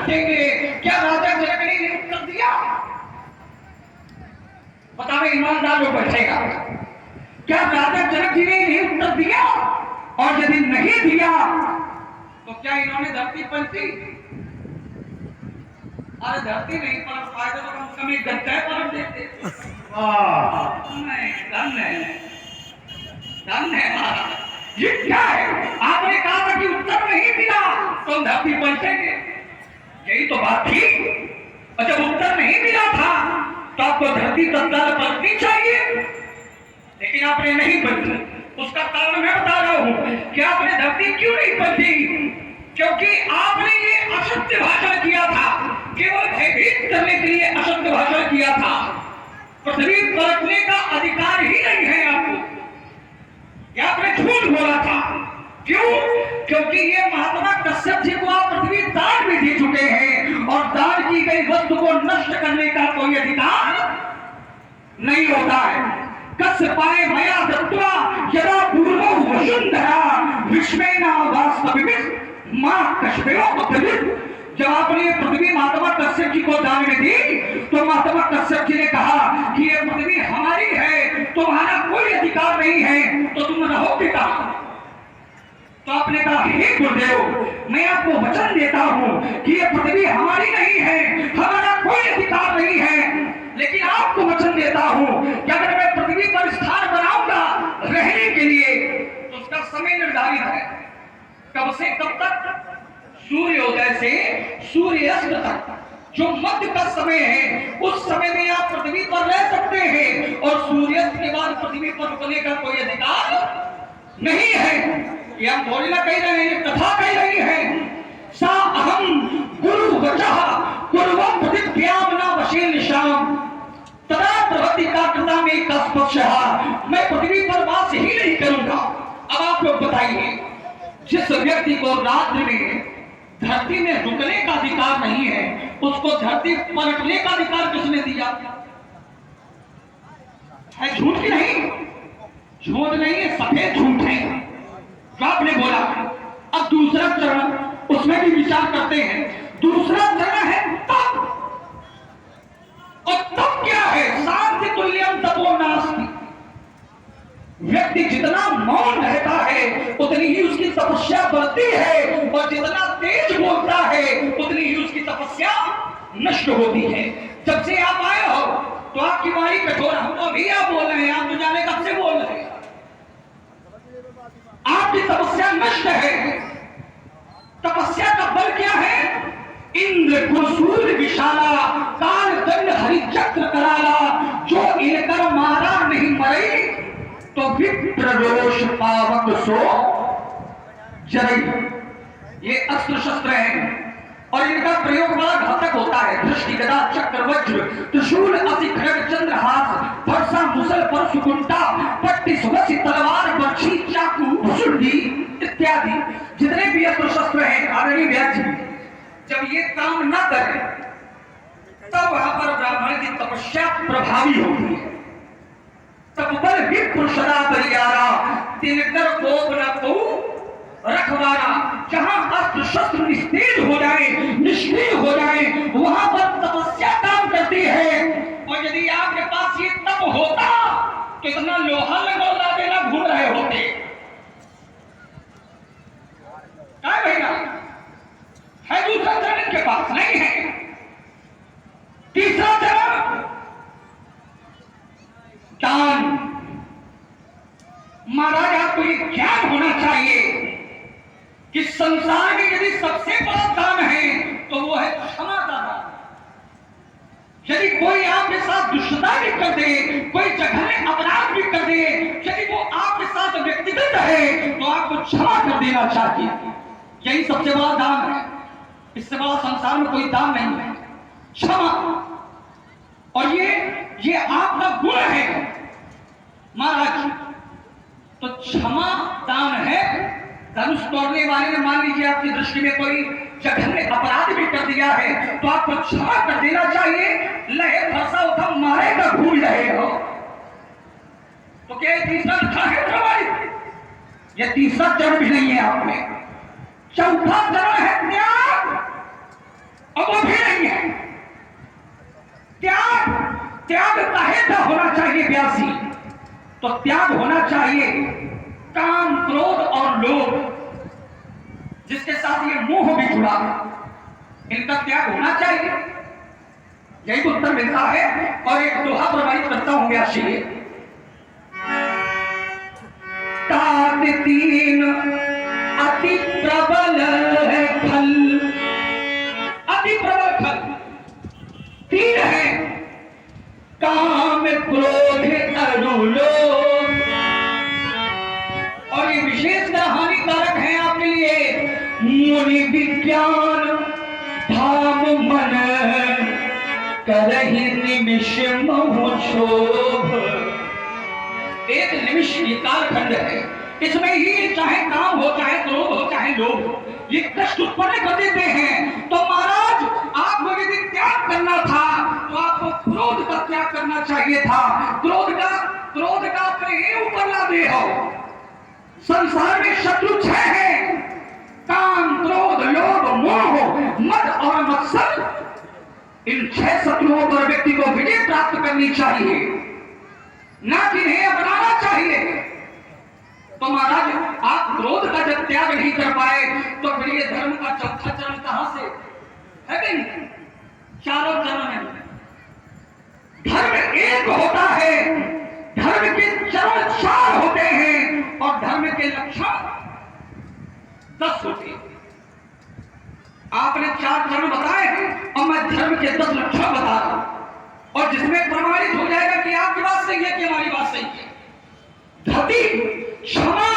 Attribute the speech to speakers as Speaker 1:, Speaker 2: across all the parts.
Speaker 1: रखेंगे। क्या राजा जनक ने उत्तर दिया? बतावे ईमानदार लोग बैठेगा। क्या राजा जनक जी ने इन्हें उत्तर दिया? और यदि नहीं दिया तो क्या इन्होंने धरती पलटी? अरे धरती नहीं पर फायदा तो कम से कम एक गद्दा पर देते। धन्य ये क्या है? आपने कहा था कि उत्तर नहीं दिया तो धरती पलटेंगे, यही तो बात थी। और जब उत्तर नहीं मिला था तो आपको धरती तत्काल पलटनी चाहिए, लेकिन आपने नहीं पलटी। उसका कारण मैं बता रहा हूं कि आपने धरती क्यों नहीं पलटी? क्योंकि आपने ये असत्य भाषण किया था, केवल भयभीत करने के लिए असत्य भाषण किया था। पृथ्वी पलटने का अधिकार ही नहीं है आपको। या आपने झूठ बोला था। क्यों? क्योंकि ये महात्मा कश्यप जी को आप पृथ्वी दान में दे चुके हैं और दान की गई वस्तु को नष्ट करने का कोई अधिकार नहीं होता है। कश्यपाय मया दत्त्वा यदा पूर्वो वसुंधरा विश्वेना वास्तविक मां कश्यपो अब्रवीत। जब आपने पृथ्वी महात्मा कश्यप जी को दान में दी तो महात्मा कश्यप जी ने कहा कि ये पृथ्वी हमारी है, तुम्हारा कोई अधिकार नहीं है, तो तुम रहोगे कहां? तो आपने कहा हे गुरुदेव, मैं आपको वचन देता हूं कि ये पृथ्वी हमारी नहीं है, हमारा कोई अधिकार नहीं है, लेकिन आपको वचन देता हूं कि अगर मैं पृथ्वी पर स्थान बनाऊंगा रहने के लिए तो उसका समय निर्धारित है। कब से कब तक? सूर्योदय से सूर्यास्त तक जो मध्य का समय है, उस समय में आप पृथ्वी पर रह सकते हैं और सूर्यास्त के बाद पृथ्वी पर रुकने का कोई अधिकार नहीं है। ये हम थोड़ी ना कह रहे हैं, कथा कह रही है। सा अहम गुरु वचः कुर्वं प्रतिज्ञां न वशेन शाम तदा प्रवृत्ति का कृता में कस्पक्षः। मैं पृथ्वी पर वास ही नहीं करूंगा। अब आप लोग बताइए, जिस व्यक्ति को रात्रि में धरती में रुकने का अधिकार नहीं है, उसको धरती पलटने का अधिकार किसने दिया? है झूठ की नहीं? झूठ नहीं है, सफेद झूठ है जो आपने बोला। अब दूसरा चरण उसमें भी विचार करते हैं। दूसरा चरण है तप। और तप क्या है? शांति तुल्यम तपो नास्ति। व्यक्ति जितना मौन रहता है उतनी ही उसकी तपस्या बढ़ती है, और जितना तेज बोलता है उतनी ही उसकी तपस्या नष्ट होती है। जब से आप आए हो तो आपकी वाणी कठोर, हम तो अभी आप बोल रहे हैं, आप तो जाने कब से बोल रहे हैं। आपकी तपस्या नष्ट है। तपस्या का बल क्या है? इंद्र कुसूर विशाला काल दंड हरि चक्र कराला, जो इनकर मारा नहीं मरे तो विप्र रोष पावक सो जरई। ये अस्त्र शस्त्र हैं और इनका प्रयोग बड़ा घातक होता है। दृष्टि गदा चक्र वज्र त्रिशूल अति खड्ग चंद्रहास फरसा मुसल पर सुकुंटा पट्टी सुवसी तलवार बर्छी चाकू भुसुंडी इत्यादि जितने भी अस्त्र शस्त्र हैं आदरणीय व्यास जी, जब ये काम न करें तब वहां पर ब्राह्मण की तपस्या प्रभावी होती है। तब बल विप्र सदा बलियारा तिनकर कोप न कहू रखवारा। जहां अस्त्र शस्त्र निस्तेज हो जाए, निष्क्रिय हो जाए, वहां पर तपस्या काम करती है। और यदि आपके पास ये तप होता तो इतना लोहा लगौला देना घूम रहे होते। क्या भैया है? दूसरा चरण इनके पास नहीं है। तीसरा चरण ज्ञान। महाराज आपको ये ज्ञान होना चाहिए कि संसार में यदि सबसे बड़ा दान है तो वो है क्षमा का दान। यदि कोई आपके साथ दुष्टता भी कर दे, कोई जघन्य अपराध भी कर दे, यदि वो आपके साथ व्यक्तिगत है तो आपको क्षमा कर देना चाहिए। यही सबसे बड़ा दान है। इससे बड़ा संसार में कोई दान नहीं है, क्षमा। और ये आपका गुण है महाराज। तो क्षमा दान है। धनुष तोड़ने वाले ने मान लीजिए आपकी दृष्टि में कोई जघन्य अपराध भी कर दिया है तो आपको क्षमा कर देना चाहिए। लहे फंसा उठा मारेगा भूल रहे हो तो क्या तीसरा चरण है प्रभावित? यह तीसरा चरण भी नहीं है आप में। चौथा चरण है त्याग। अब का होना चाहिए व्यासी, तो त्याग होना चाहिए काम, क्रोध और लोभ, जिसके साथ ये मोह भी जुड़ा है, इनका त्याग होना चाहिए। यही तो उत्तर मिलता है। और एक दोहा प्रमाणित करता हूं व्यासी, तात तीन अति प्रबल है खल, अति प्रबल खल तीन है, काम, क्रोध, लोभ। और ये विशेषकर हानिकारक है आपके लिए। मुनि विज्ञान धाम मन करहि निमिष मोह क्षोभ। एक निमिष ये कालखंड है, इसमें ही चाहे काम हो, चाहे क्रोध हो, चाहे लोभ हो, ये कष्ट उत्पन्न कर देते हैं। तो महाराज, आपको यदि त्याग करना था तो आपको क्रोध का त्याग करना चाहिए था। क्रोध का अपने ऊपर ला दे हो। संसार में शत्रु 6 हैं, काम, क्रोध, लोभ, मोह, मद और मत्सर। इन 6 शत्रुओं पर व्यक्ति को विजय प्राप्त करनी चाहिए, ना कि इन्हें अपनाना चाहिए। तो महाराज, आप क्रोध का जब त्याग नहीं कर पाए तो फिर ये धर्म का चौथा चरण कहां से है? कि नहीं, चारों चरण है। धर्म एक होता है, धर्म के चरण 4 होते हैं और धर्म के लक्षण 10 होते हैं। आपने 4 चरण बताए हैं और मैं धर्म के 10 लक्षण बता रहा हूं, और जिसमें प्रमाणित हो जाएगा कि आपकी बात सही है कि हमारी बात सही है। धति, क्षमा,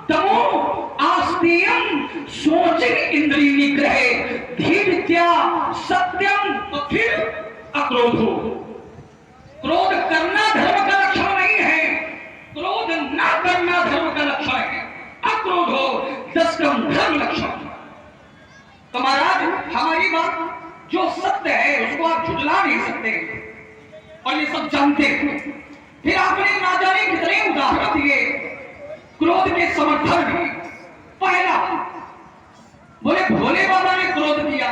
Speaker 1: दमो, आस्तेयम, सोचिन इंद्रिय निग्रह, धीर्यता, सत्यम, तो फिर अक्रोध हो। क्रोध करना धर्म का लक्षण नहीं है, क्रोध ना करना धर्म का लक्षण है। अक्रोध हो 10 धर्म लक्षण। तो महाराज, हमारी बात जो सत्य है उसको आप झुठला नहीं सकते, और ये सब जानते हैं। फिर आपने ना जाने कितने उदाहरण दिए क्रोध के समर्थन में। पहला, बोले भोले बाबा ने क्रोध किया।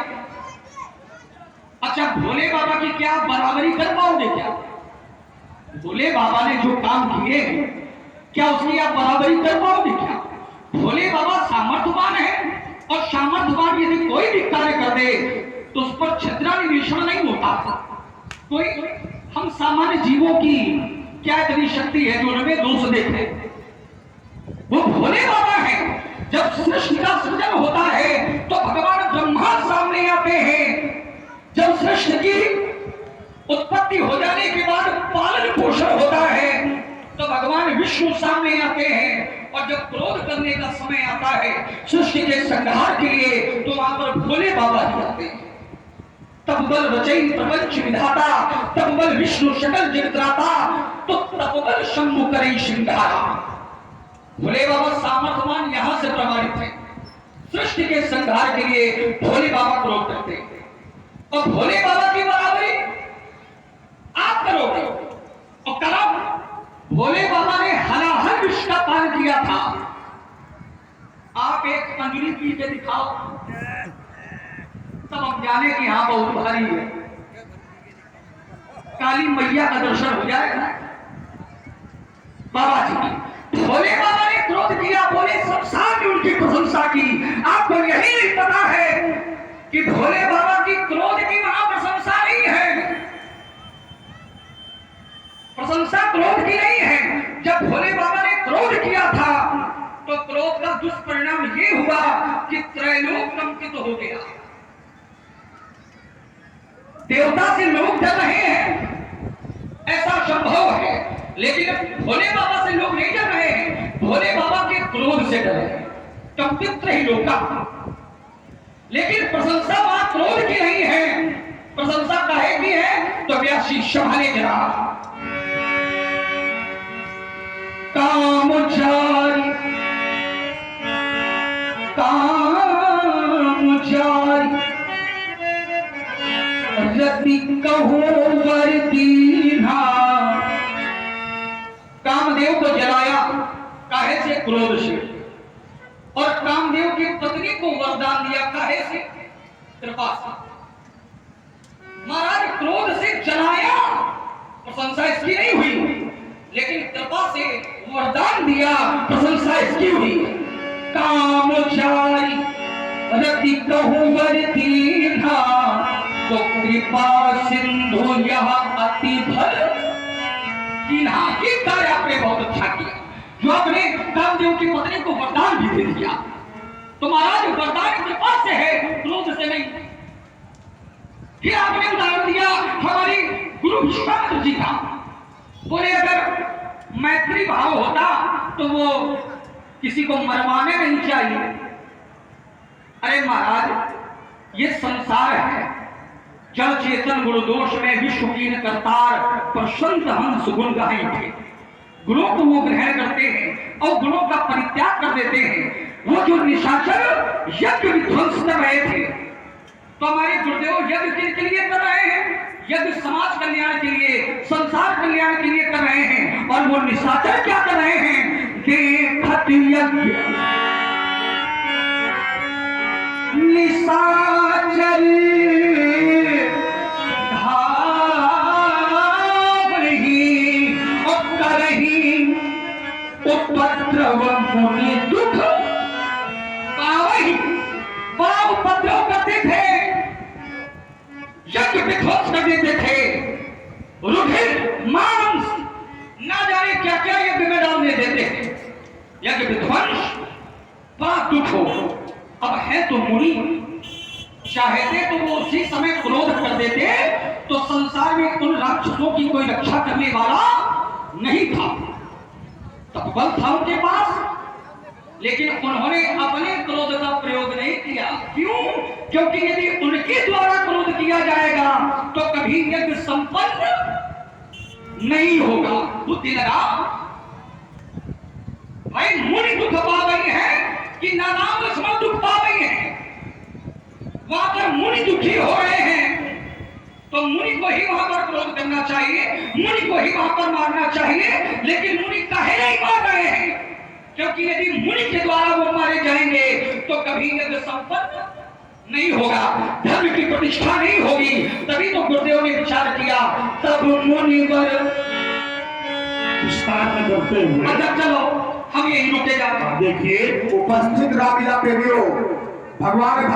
Speaker 1: अच्छा, भोले बाबा की क्या बराबरी कर पाओगे? क्या भोले बाबा ने जो काम किए क्या उसकी आप बराबरी कर पाओगे? क्या भोले बाबा सामर्थ्यवान है, और सामर्थ्यवान यदि कोई भी कार्य कर दे तो उस पर छद्रानिवेशन नहीं होता। कोई हम सामान्य जीवों की क्या इतनी शक्ति है जो उनमें दोष देखे? वो भोले बाबा है। जब सृष्टि का सृजन होता है तो भगवान ब्रह्मा सामने आते हैं। जब सृष्टि की उत्पत्ति हो जाने के बाद पालन पोषण होता है तो भगवान विष्णु सामने आते हैं। और जब क्रोध करने का समय आता है सृष्टि के संहार के लिए तो वहां पर भोले बाबा ही आते हैं। तब बल रचयि प्रपंच विधाता, तब बल विष्णु सकल जगत्राता, तो तब बल शंभु करई श्रृंगारा। भोले बाबा सामर्थ्यवान यहां से प्रमाणित है। सृष्टि के संहार के लिए भोले बाबा क्रोध करते हैं, और भोले बाबा की बराबरी आप करोगे। और करो, भोले बाबा ने हलाहल विष का पान किया था। आप एक अंजलि पी के दिखाओ, तब हम जाने कि हाँ बहुत भारी है। काली मैया का दर्शन हो जाएगा बाबा जी की। भोले बाबा ने क्रोध किया, बोले संसार ने उनकी प्रशंसा की। आपको यही नहीं पता है कि भोले बाबा की क्रोध की वहां प्रशंसा नहीं है, प्रशंसा क्रोध की नहीं है। जब भोले बाबा ने क्रोध किया था तो क्रोध का दुष्परिणाम ये हुआ कि त्रैलोक कंपित हो गया। देवता से लोग डर रहे हैं, ऐसा संभव है, लेकिन भोले बाबा से लोग नहीं डर रहे हैं, भोले बाबा के क्रोध से डर रहे हैं। कंपित ही लोग का, लेकिन प्रशंसा वहां क्रोध की नहीं है, प्रशंसा काहे की है? तो व्यासी संभाले जरा। कामचारी रति कहो वर दीन्हा। कामदेव को जलाया काहे से? क्रोध से। और कामदेव की पत्नी को वरदान दिया काहे से? कृपा से। महाराज क्रोध से जलाया और प्रशंसा इसकी नहीं हुई, लेकिन कृपा से वरदान दिया, प्रशंसा इसकी हुई। काम चारी रति कहूवर दीना, तो कृपा सिंधु यह अति भल कीन्हा। ये कार्य आपने बहुत अच्छा किया, जो आपने कामदेव की पत्नी को वरदान भी दे दिया। तो महाराज वरदान कृपा से है, क्रोध से नहीं। फिर आपने उदाहरण दिया हमारी गुरु विश्वामित्र जी का। बोले अगर मैत्री भाव होता तो वो किसी को मरवाने नहीं चाहिए। अरे महाराज ये संसार है, जड़ चेतन गुरु दोष में विश्व कीन करतार, प्रसन्न हंस गुण गाई थे। गुणों को वो ग्रहण करते हैं और गुणों का परित्याग कर देते हैं। वो जो निशाचर यज्ञ विध्वंस कर रहे थे, तो हमारे गुरुदेव यज्ञ के लिए कर रहे हैं, यज्ञ समाज कल्याण के लिए, संसार कल्याण के लिए कर रहे हैं। और वो निशाचर क्या कर रहे हैं? देखत यज्ञ निशाचर धावहि और करहि उपद्रव मुनि दुख पावहि। बड़ा उपद्रव करते थे, यज्ञ विध्वंस कर देते थे, रुधिर मांस ना जाने क्या क्या यज्ञ में डालने देते थे। यज्ञ विध्वंस बड़ा दुख हो। अब है तो मुनि, चाहते तो वो उसी समय क्रोध कर देते, तो संसार में उन राक्षसों की कोई रक्षा करने वाला नहीं था। तब बल था उनके पास, लेकिन उन्होंने अपने क्रोध का प्रयोग नहीं किया। क्यों? क्योंकि यदि उनके द्वारा क्रोध किया जाएगा तो कभी यज्ञ संपन्न नहीं होगा। बुद्धि लगा भाई, मुनि दुख पा गई है कि नाम लक्ष्मण दुख पा गई है। वहां पर मुनि दुखी हो रहे हैं, तो मुनि को ही वहां पर क्रोध करना चाहिए, मुनि को ही वहां पर मारना चाहिए। लेकिन मुनि काहे नहीं मार रहे हैं? क्योंकि यदि मुनि के द्वारा वो मारे जाएंगे तो कभी यज्ञ संपन्न नहीं होगा, धर्म की प्रतिष्ठा नहीं होगी। तभी तो गुरुदेव ने विचार किया, तब मुनिवर
Speaker 2: विस्तार में करते हुए
Speaker 1: अच्छा चलो हम यही रुके जाते हैं।
Speaker 2: देखिए उपस्थित रामलीला प्रेमियों, भगवान